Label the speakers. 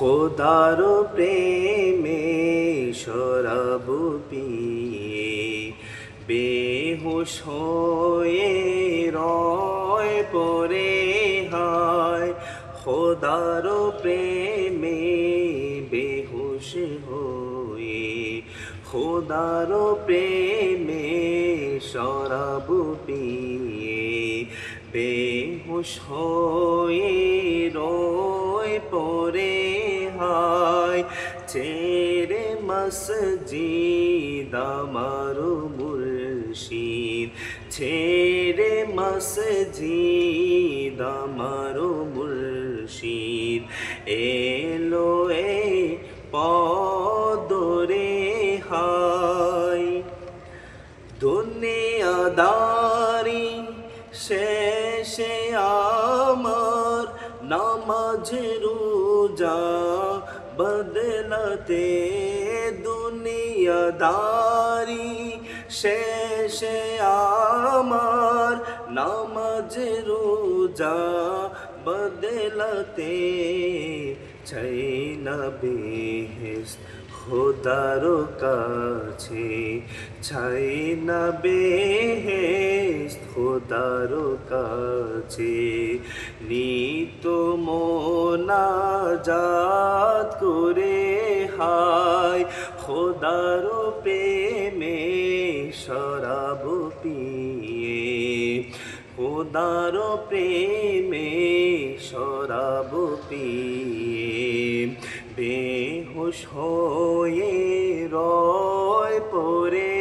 Speaker 1: খোদার প্রেমে শরাব পিয়ে বেহুশ হয়ে রয় পরে হায়। খোদার প্রেমে বেহুশ হয়ে খোদার প্রেমে শরাব পিয়ে বেহুশ হয়ে রয় পরে হায়। ছেড়ে মসজিদ আমার মুর্শিদ, ছেড়ে মসজিদ আমার মুর্শিদ এলো এ পদরে হায়। দুনিয়াদারি শেষে আমার নামাজ রোজা বদলাতে, দুনিয়াদারি শেষে আমার নামাজ রোজা বদলাতে চাই না বেহেশত খোদার কাছে, চাই না বেহেশত খোদার কাছে। নিত মোনাজাত করে হায় খোদার প্রেমে শরাব পিয়ে, খোদার প্রেমে শরাব পিয়ে বেহুশ হয়ে রয় পরে